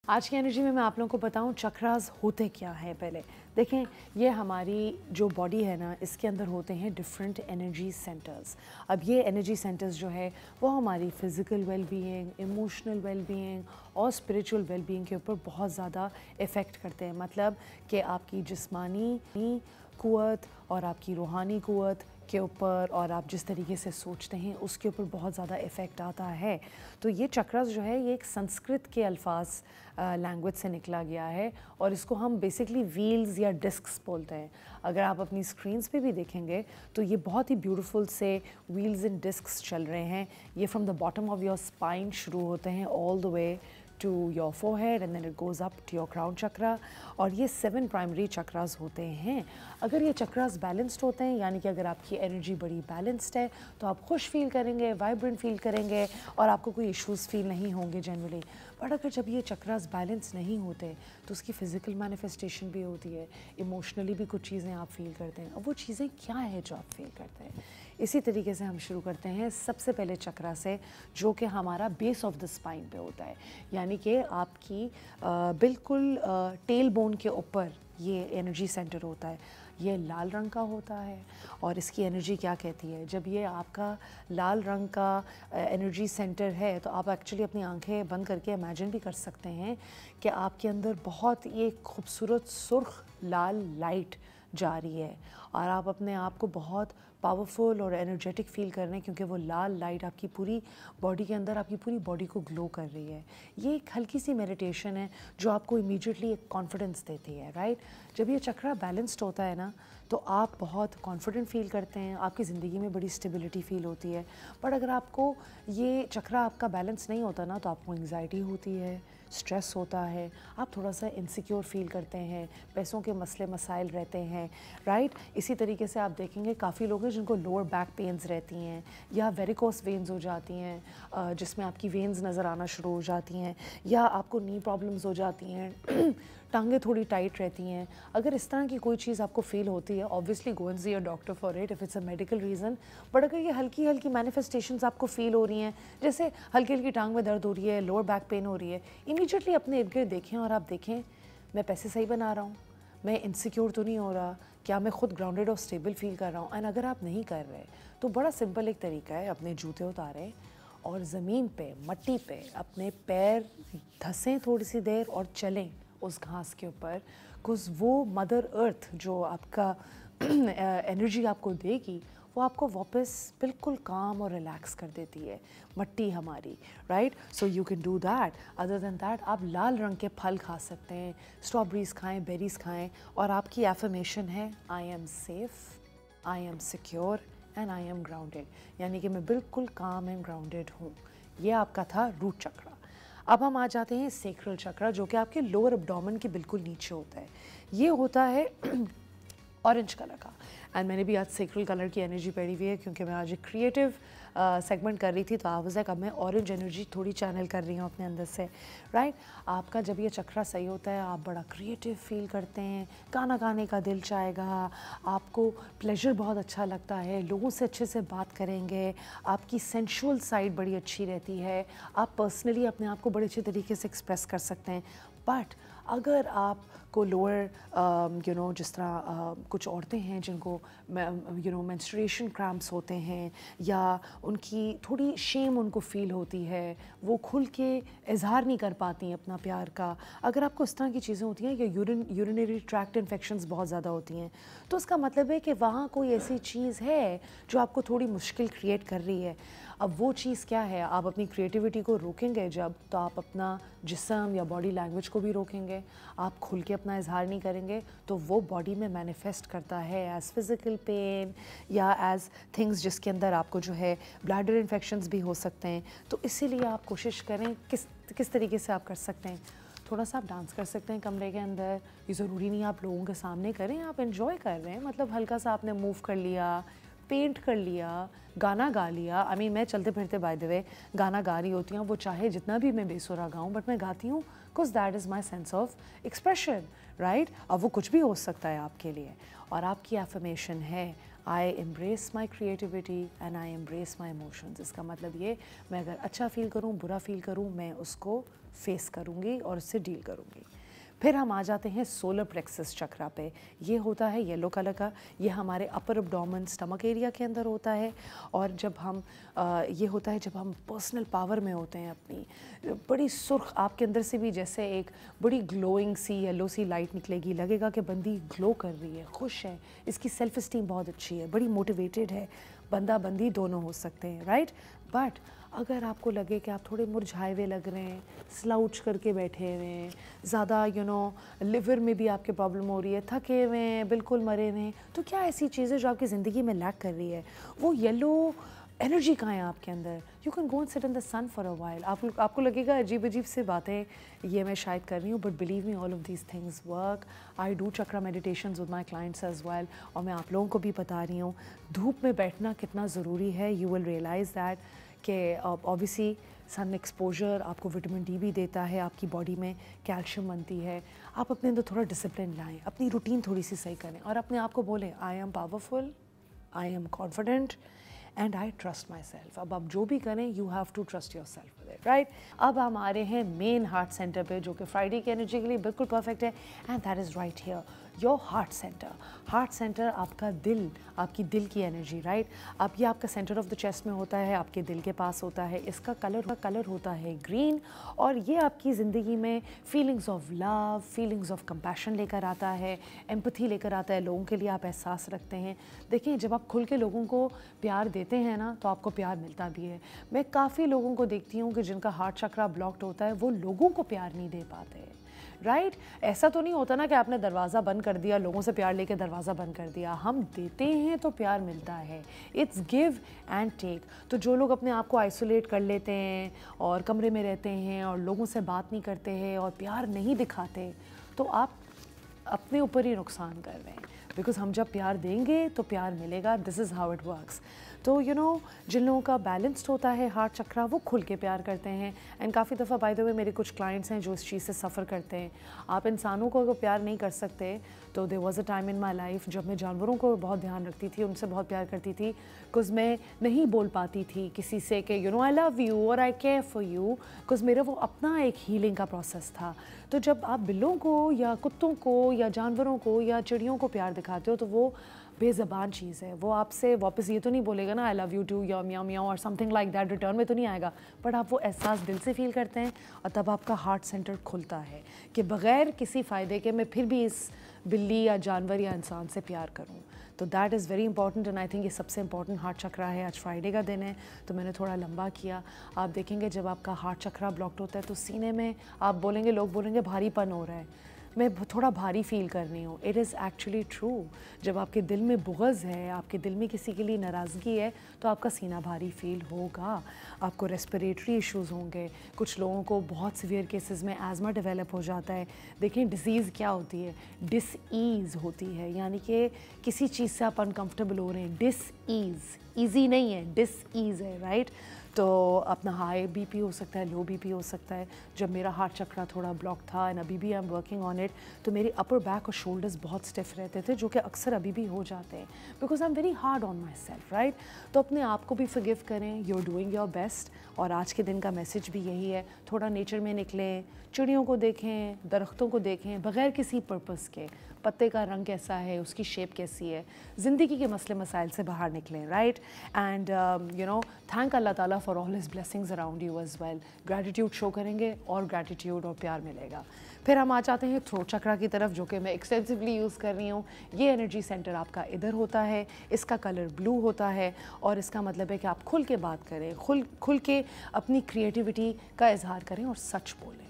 आज की एनर्जी में मैं आप लोगों को बताऊं चक्रास होते क्या हैं। पहले देखें, ये हमारी जो बॉडी है ना, इसके अंदर होते हैं डिफरेंट एनर्जी सेंटर्स। अब ये एनर्जी सेंटर्स जो है वो हमारी फिज़िकल वेलबीइंग, इमोशनल वेलबीइंग और स्पिरिचुअल वेलबीइंग के ऊपर बहुत ज़्यादा इफ़ेक्ट करते हैं। मतलब कि आपकी जिस्मानी क़ुव्वत और आपकी रूहानी क़ुव्वत के ऊपर और आप जिस तरीके से सोचते हैं उसके ऊपर बहुत ज़्यादा इफ़ेक्ट आता है। तो ये चक्रास जो है ये एक संस्कृत के अल्फाज लैंग्वेज से निकला गया है और इसको हम बेसिकली व्हील्स या डिस्क्स बोलते हैं। अगर आप अपनी स्क्रीन्स पे भी देखेंगे तो ये बहुत ही ब्यूटीफुल से व्हील्स एंड डिस्क्स चल रहे हैं। ये from the bottom of your spine शुरू होते हैं all the way to your forehead and then it goes up to your crown chakra। और ये 7 प्राइमरी चक्रास होते हैं। अगर ये चक्रास बैलेंस्ड होते हैं, यानी कि अगर आपकी एनर्जी बड़ी बैलेंस्ड है तो आप खुश फील करेंगे, वाइब्रेंट फील करेंगे और आपको कोई इश्यूज़ फील नहीं होंगे जनरली। बट अगर जब ये चक्रास बैलेंस नहीं होते तो उसकी फ़िज़िकल मैनिफेस्टेशन भी होती है, इमोशनली भी कुछ चीज़ें आप फील करते हैं। अब वो चीज़ें क्या है जो आप फील करते हैं? इसी तरीके से हम शुरू करते हैं सबसे पहले चक्रा से, जो कि हमारा बेस ऑफ द स्पाइन पे होता है, यानी कि आपकी बिल्कुल टेल बोन के ऊपर ये एनर्जी सेंटर होता है। ये लाल रंग का होता है और इसकी एनर्जी क्या कहती है, जब ये आपका लाल रंग का एनर्जी सेंटर है तो आप एक्चुअली अपनी आंखें बंद करके इमेजिन भी कर सकते हैं कि आपके अंदर बहुत एक खूबसूरत सुर्ख लाल लाइट जा रही है और आप अपने आप को बहुत पावरफुल और एनर्जेटिक फील कर रहे हैं, क्योंकि वो लाल लाइट आपकी पूरी बॉडी के अंदर आपकी पूरी बॉडी को ग्लो कर रही है। ये एक हल्की सी मेडिटेशन है जो आपको इमीडिएटली एक कॉन्फिडेंस देती है, राइट। जब ये चक्रा बैलेंस्ड होता है ना तो आप बहुत कॉन्फिडेंट फील करते हैं, आपकी ज़िंदगी में बड़ी स्टेबिलिटी फील होती है। बट अगर आपको ये चक्रा आपका बैलेंस नहीं होता ना तो आपको एंग्जाइटी होती है, स्ट्रेस होता है, आप थोड़ा सा इनसिक्योर फील करते हैं, पैसों के मसले मसाइल रहते हैं, राइट। इसी तरीके से आप देखेंगे काफ़ी लोग हैं जिनको लोअर बैक पेन्स रहती हैं या वेरिकोस वेन्स हो जाती हैं, जिसमें आपकी वेन्स नज़र आना शुरू हो जाती हैं, या आपको नी प्रॉब्लम्स हो जाती हैं, टांगें थोड़ी टाइट रहती हैं। अगर इस तरह की कोई चीज़ आपको फील होती है, obviously go and see your doctor for it if it's a medical reason. But अगर ये हल्की हल्की मैनिफेस्टेशंस आपको फील हो रही हैं, जैसे हल्की हल्की टांग में दर्द हो रही है, लोअर बैक पेन हो रही है, इमीडिएटली अपने इर्द गिर्द देखें और आप देखें मैं पैसे सही बना रहा हूँ, मैं इनसिक्योर तो नहीं हो रहा, क्या मैं खुद ग्राउंडेड और स्टेबल फील कर रहा हूँ। एंड अगर आप नहीं कर रहे तो बड़ा सिंपल एक तरीका है, अपने जूते उतारें और ज़मीन पे मट्टी पे अपने पैर धंसें थोड़ी सी देर और चलें उस घास के ऊपर, कुछ वो मदर अर्थ जो आपका एनर्जी आपको देगी वो आपको वापस बिल्कुल काम और रिलैक्स कर देती है, मट्टी हमारी, right. So you can do that. Other than that आप लाल रंग के फल खा सकते हैं, स्ट्रॉबेरीज खाएं, बेरीज खाएं, और आपकी एफर्मेशन है I am safe, I am secure and I am grounded, यानी कि मैं बिल्कुल काम एंड ग्राउंडेड हूँ। ये आपका था रूट चक्रा। अब हम आ जाते हैं सेक्रल चक्रा, जो कि आपके लोअर एब्डोमेन के बिल्कुल नीचे होता है। ये होता है ऑरेंज कलर का, एंड मैंने भी आज सेक्रल कलर की एनर्जी पढ़ी हुई है क्योंकि मैं आज एक क्रिएटिव सेगमेंट कर रही थी, तो आवाज़ है अब मैं ऑरेंज एनर्जी थोड़ी चैनल कर रही हूँ अपने अंदर से, राइट। आपका जब ये चक्रा सही होता है आप बड़ा क्रिएटिव फील करते हैं, गाना गाने का दिल चाहेगा, आपको प्लेजर बहुत अच्छा लगता है, लोगों से अच्छे से बात करेंगे, आपकी सेंशुअल साइड बड़ी अच्छी रहती है, आप पर्सनली अपने आप को बड़े अच्छे तरीके से एक्सप्रेस कर सकते हैं। बट अगर आपको लोअर जिस तरह कुछ औरतें हैं जिनको मेंस्ट्रुएशन क्रैम्प्स होते हैं या उनकी थोड़ी शेम उनको फ़ील होती है, वो खुल के इजहार नहीं कर पाती अपना प्यार का, अगर आपको इस तरह की चीज़ें होती हैं या यूरिनरी ट्रैक्ट इन्फेक्शंस बहुत ज़्यादा होती हैं, तो इसका मतलब है कि वहाँ कोई ऐसी चीज़ है जो आपको थोड़ी मुश्किल क्रिएट कर रही है। अब वो चीज़ क्या है, आप अपनी क्रिएटिविटी को रोकेंगे जब, तो आप अपना जिस्म या बॉडी लैंग्वेज को भी रोकेंगे, आप खुल के अपना इजहार नहीं करेंगे, तो वो बॉडी में मैनिफेस्ट करता है एज फिज़िकल पेन या एज थिंग्स जिसके अंदर आपको जो है ब्लैडर इन्फेक्शंस भी हो सकते हैं। तो इसीलिए आप कोशिश करें किस तरीके से आप कर सकते हैं, थोड़ा सा आप डांस कर सकते हैं कमरे के अंदर, ये ज़रूरी नहीं आप लोगों के सामने करें, आप एंजॉय कर रहे हैं, मतलब हल्का सा आपने मूव कर लिया, पेंट कर लिया, गाना गा लिया। आई मीन मैं चलते फिरते बाय द वे गाना गा रही होती हूँ, वो चाहे जितना भी मैं बेसुरा गाऊँ बट मैं गाती हूँ because that is my sense of expression, right. अब वो कुछ भी हो सकता है आपके लिए, और आपकी एफर्मेशन है I embrace my creativity and I embrace my emotions. इसका मतलब ये, मैं अगर अच्छा फील करूँ, बुरा फील करूँ, मैं उसको फेस करूँगी और उससे डील करूँगी। फिर हम आ जाते हैं सोलर प्लेक्सस चक्रा पे। ये होता है येलो कलर का, ये हमारे अपर एब्डोमेन स्टमक एरिया के अंदर होता है। और जब हम ये होता है जब हम पर्सनल पावर में होते हैं अपनी, बड़ी सुर्ख आपके अंदर से भी जैसे एक बड़ी ग्लोइंग सी येलो सी लाइट निकलेगी, लगेगा कि बंदी ग्लो कर रही है, खुश है, इसकी सेल्फ इस्टीम बहुत अच्छी है, बड़ी मोटिवेटेड है। बंदा बंदी दोनों हो सकते हैं, राइट। बट अगर आपको लगे कि आप थोड़े मुरझाए हुए लग रहे हैं, स्लाउच करके बैठे हुए हैं, ज़्यादा लिवर में भी आपके प्रॉब्लम हो रही है, थके हुए हैं, बिल्कुल मरे हुए हैं, तो क्या ऐसी चीज़ें जो आपकी ज़िंदगी में लैक कर रही है, वो येलो एनर्जी कहाँ है आपके अंदर? You can go and sit in the sun for a while. आपको लगेगा अजीब अजीब से बातें ये मैं शायद कर रही हूँ, but believe me all of these things work. I do chakra meditations with my clients as well, और मैं आप लोगों को भी बता रही हूँ धूप में बैठना कितना ज़रूरी है। यू विल रियलाइज़ दैट कि ऑब्वियसली सन एक्सपोजर आपको विटामिन डी भी देता है, आपकी बॉडी में कैल्शियम बनती है। आप अपने अंदर थोड़ा डिसिप्लिन लाएं, अपनी रूटीन थोड़ी सी सही करें और अपने आप को बोलें I am powerful, I am confident and I trust myself. अब आप जो भी करें you have to trust yourself with it, right. अब हम आ रहे हैं मेन हार्ट सेंटर पे, जो कि फ्राइडे की एनर्जी के लिए बिल्कुल परफेक्ट है, and that is right here your heart centre. Heart centre आपका दिल, आपकी दिल की एनर्जी, राइट। अब ये आपका सेंटर ऑफ द चेस्ट में होता है, आपके दिल के पास होता है। इसका कलर होता है ग्रीन, और ये आपकी ज़िंदगी में feelings of love, feelings of compassion लेकर आता है, एम्पैथी लेकर आता है, लोगों के लिए आप एहसास रखते हैं। देखिए जब आप खुल के लोगों को प्यार देते हैं ना, तो आपको प्यार मिलता भी है। मैं काफ़ी लोगों को देखती हूँ कि जिनका हार्ट चक्रा ब्लॉक्ड होता है, वो लोगों को प्यार नहीं दे पाते, राइट। ऐसा तो नहीं होता ना कि आपने दरवाज़ा बंद कर दिया, लोगों से प्यार लेके दरवाज़ा बंद कर दिया। हम देते हैं तो प्यार मिलता है, इट्स गिव एंड टेक। तो जो लोग अपने आप को आइसोलेट कर लेते हैं और कमरे में रहते हैं और लोगों से बात नहीं करते हैं और प्यार नहीं दिखाते, तो आप अपने ऊपर ही नुकसान कर रहे हैं। बिकॉज हम जब प्यार देंगे तो प्यार मिलेगा, this is how it works. तो जिन लोगों का बैलेंस्ड होता है हार्ट चक्रा, वो खुल के प्यार करते हैं। एंड काफ़ी दफ़ा बाय द वे मेरे कुछ क्लाइंट्स हैं जो इस चीज़ से सफ़र करते हैं। आप इंसानों को अगर प्यार नहीं कर सकते, तो there was a time in my life जब मैं जानवरों को बहुत ध्यान रखती थी, उनसे बहुत प्यार करती थी, बिकॉज मैं नहीं बोल पाती थी किसी से कि आई लव यू और आई केयर फॉर यू, बिकॉज मेरा वो अपना एक हीलिंग का प्रोसेस था। तो जब आप बिल्लों को या कुत्तों को या जानवरों को या चिड़ियों को प्यार दिखाते हो, तो वो बेज़बान चीज़ है। वो आपसे वापस ये तो नहीं बोलेगा ना आई लव यू टू या म्याऊ म्याऊ और समथिंग लाइक दैट, रिटर्न में तो नहीं आएगा, बट आप वो एहसास दिल से फील करते हैं, और तब आपका हार्ट सेंटर खुलता है कि बग़ैर किसी फ़ायदे के मैं फिर भी इस बिल्ली या जानवर या इंसान से प्यार करूं। तो that is very important, and I think ये सबसे इंपॉर्टेंट हार्ट चक्रा है। आज फ्राइडे का दिन है तो मैंने थोड़ा लंबा किया। आप देखेंगे जब आपका हार्ट चक्रा ब्लॉक्ड होता है तो सीने में आप बोलेंगे, लोग बोलेंगे भारीपन हो रहा है, मैं थोड़ा भारी फील कर रही हूँ। It is actually true. जब आपके दिल में बुग़्ज़ है, आपके दिल में किसी के लिए नाराज़गी है, तो आपका सीना भारी फील होगा। आपको रेस्पिरेटरी इश्यूज़ होंगे। कुछ लोगों को बहुत सीवियर केसेस में एज़मा डेवलप हो जाता है। देखें डिज़ीज़ क्या होती है, डिसईज़ होती है, यानी कि किसी चीज़ से आप अनकम्फर्टेबल हो रहे हैं। डिसईज़, ईजी नहीं है, डिसईज़ है, राइट। तो अपना हाई बीपी हो सकता है, लो बीपी हो सकता है। जब मेरा हार्ट चक्रा थोड़ा ब्लॉक था, एंड अभी भी I am working on it, तो मेरे अपर बैक और शोल्डर्स बहुत स्टिफ रहते थे, जो कि अक्सर अभी भी हो जाते हैं, because I am very hard on myself, right. तो अपने आप को भी फॉरगिव करें, you are doing your best. और आज के दिन का मैसेज भी यही है, थोड़ा नेचर में निकलें, चिड़ियों को देखें, दरख्तों को देखें, बग़ैर किसी पर्पस के, पत्ते का रंग कैसा है, उसकी शेप कैसी है, ज़िंदगी के मसले मसाइल से बाहर निकलें, राइट। एंड थैंक अल्लाह ताला for all his blessings around you as well. Gratitude show करेंगे और ग्रैटिट्यूड और प्यार मिलेगा। फिर हम आ जाते हैं थ्रोट चक्रा की तरफ, जो कि मैं एक्सटेंसिवली यूज़ कर रही हूँ। ये एनर्जी सेंटर आपका इधर होता है, इसका कलर ब्लू होता है, और इसका मतलब है कि आप खुल के बात करें, खुल के अपनी क्रिएटिविटी का इजहार करें और सच बोलें।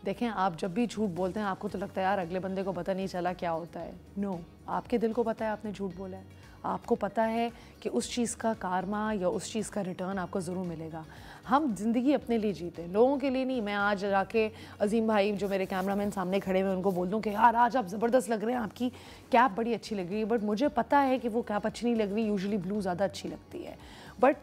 देखें आप जब भी झूठ बोलते हैं, आपको तो लगता है यार अगले बंदे को पता नहीं चला क्या होता है। नो, आपके दिल को पता है आपने झूठ बोला है। आपको पता है कि उस चीज़ का कारमा या उस चीज़ का रिटर्न आपको ज़रूर मिलेगा। हम ज़िंदगी अपने लिए जीते हैं, लोगों के लिए नहीं। मैं आज जाके अजीम भाई जो मेरे कैमरामैन सामने खड़े हुए उनको बोल दूँ कि यार आज आप ज़बरदस्त लग रहे हैं, आपकी कैप बड़ी अच्छी लग रही है, बट मुझे पता है कि वो कैप अच्छी नहीं लग रही, यूजुअली ब्लू ज़्यादा अच्छी लगती है। बट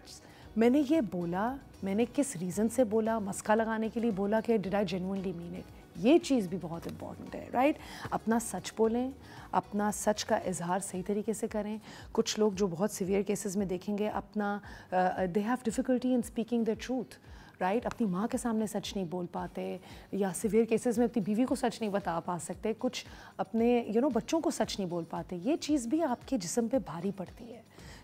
मैंने ये बोला, मैंने किस रीज़न से बोला, मस्का लगाने के लिए बोला कि did I genuinely mean it, ये चीज़ भी बहुत इंपॉर्टेंट है, राइट। अपना सच बोलें, अपना सच का इजहार सही तरीके से करें। कुछ लोग जो बहुत सीवियर केसेस में देखेंगे, अपना they have difficulty in speaking the truth, right, अपनी माँ के सामने सच नहीं बोल पाते, या सिवियर केसेस में अपनी बीवी को सच नहीं बता पा सकते, कुछ अपने बच्चों को सच नहीं बोल पाते। ये चीज़ भी आपके जिस्म पे भारी पड़ती है।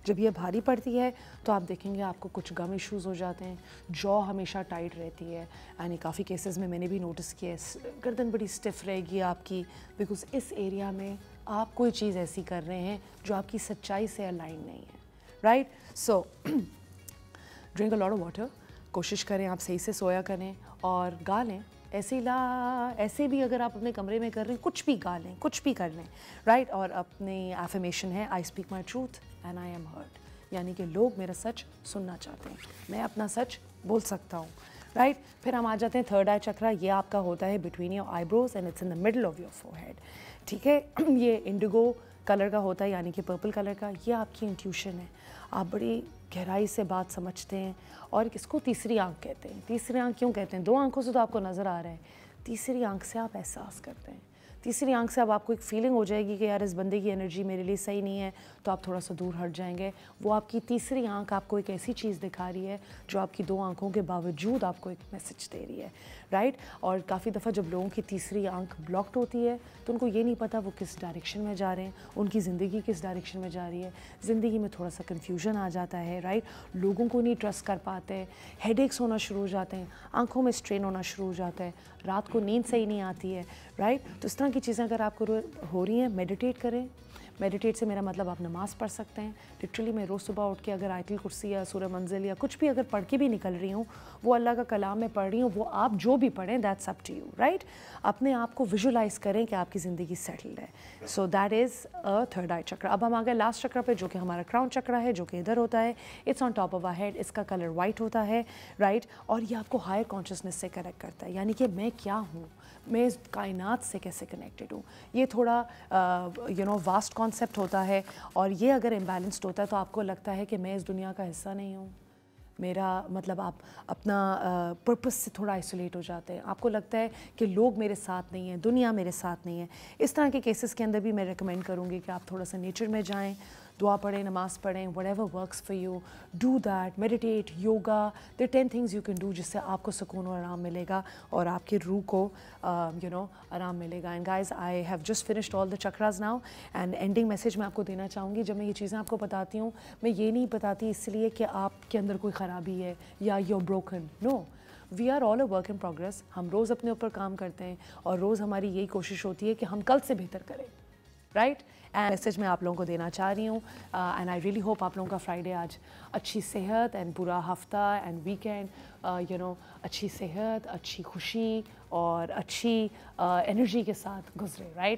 जब ये भारी पड़ती है तो आप देखेंगे आपको कुछ गम इश्यूज़ हो जाते हैं, जॉ हमेशा टाइट रहती है, यानी काफ़ी केसेस में मैंने भी नोटिस किया है गर्दन बड़ी स्टिफ रहेगी आपकी, बिकॉज इस एरिया में आप कोई चीज़ ऐसी कर रहे हैं जो आपकी सच्चाई से अलाइन नहीं है, right. So drink a lot of water, कोशिश करें आप सही से सोया करें और गा लें ऐसे भी अगर आप अपने कमरे में कर रहे हैं कुछ भी गा लें, कुछ भी कर लें, राइट। और अपनी एफर्मेशन है I speak my truth and I am heard, यानी कि लोग मेरा सच सुनना चाहते हैं, मैं अपना सच बोल सकता हूँ, राइट। फिर हम आ जाते हैं थर्ड आई चक्रा। ये आपका होता है between your eyebrows and it's in the middle of your forehead, ठीक है। ये इंडिगो कलर का होता है, यानी कि पर्पल कलर का। ये आपकी इंट्यूशन है, आप बड़ी गहराई से बात समझते हैं, और किसको तीसरी आंख कहते हैं। तीसरी आंख क्यों कहते हैं? दो आंखों से तो आपको नज़र आ रहा है, तीसरी आंख से आप एहसास करते हैं। तीसरी आंख से अब आपको एक फीलिंग हो जाएगी कि यार इस बंदे की एनर्जी मेरे लिए सही नहीं है, तो आप थोड़ा सा दूर हट जाएंगे। वो आपकी तीसरी आंख आपको एक ऐसी चीज़ दिखा रही है जो आपकी दो आंखों के बावजूद आपको एक मैसेज दे रही है, राइट। और काफ़ी दफ़ा जब लोगों की तीसरी आंख ब्लॉक्ड होती है तो उनको ये नहीं पता वो किस डायरेक्शन में जा रहे हैं, उनकी ज़िंदगी किस डायरेक्शन में जा रही है। ज़िंदगी में थोड़ा सा कन्फ्यूजन आ जाता है, राइट। लोगों को नहीं ट्रस्ट कर पाते, हेडेक्स होना शुरू हो जाते हैं, आंखों में स्ट्रेन होना शुरू हो जाता है, रात को नींद सही नहीं आती है, राइट। तो इस तरह की चीज़ें अगर आपको हो रही हैं, मेडिटेट करें। मेडिटेट से मेरा मतलब आप नमाज़ पढ़ सकते हैं। लिटरली मैं रोज़ सुबह उठ के अगर आयतुल कुर्सी या सूरह मंजिल या कुछ भी अगर पढ़ के भी निकल रही हूँ, वो अल्लाह का कलाम में पढ़ रही हूँ, वो आप जो भी पढ़ें that's up to you, right. अपने आप को विजुलाइज करें कि आपकी ज़िंदगी सेटल्ड है। So that is a third eye chakra. अब हम आ गए लास्ट चक्र पे, जो कि हमारा क्राउन चक्र है, जो कि इधर होता है। It's on top of our head, इसका कलर वाइट होता है, राइट। और ये आपको हायर कॉन्शियसनेस से कनेक्ट करता है, यानी कि मैं क्या हूँ, मैं इस कायनात से कैसे कनेक्टेड हूँ। ये थोड़ा वास्ट कॉन्सेप्ट होता है, और ये अगर इम्बैलेंस्ड होता है तो आपको लगता है कि मैं इस दुनिया का हिस्सा नहीं हूँ। मेरा मतलब आप अपना पर्पस से थोड़ा आइसोलेट हो जाते हैं, आपको लगता है कि लोग मेरे साथ नहीं हैं, दुनिया मेरे साथ नहीं है। इस तरह के केसेस के अंदर भी मैं रेकमेंड करूँगी कि आप थोड़ा सा नेचर में जाएं, दुआ पढ़ें, नमाज़ पढ़ें, whatever works for you, do that, meditate, yoga, there 10 things you can do जिससे आपको सुकून और आराम मिलेगा और आपकी रूह को आराम मिलेगा। And guys, I have just finished all the chakras now, and ending message मैं आपको देना चाहूँगी। जब मैं ये चीज़ें आपको बताती हूँ, मैं ये नहीं बताती इसलिए कि आपके अंदर कोई ख़राबी है या you're broken, no, we are all a work in progress. हम रोज़ अपने ऊपर काम करते हैं और रोज़ हमारी यही कोशिश होती है कि हम कल से बेहतर करें, राइट। एंड मैसेज मैं आप लोगों को देना चाह रही हूँ, एंड आई रियली होप आप लोगों का फ्राइडे आज अच्छी सेहत एंड पूरा हफ्ता एंड वीकेंड अच्छी सेहत, अच्छी खुशी और अच्छी एनर्जी के साथ गुजरे, राइट।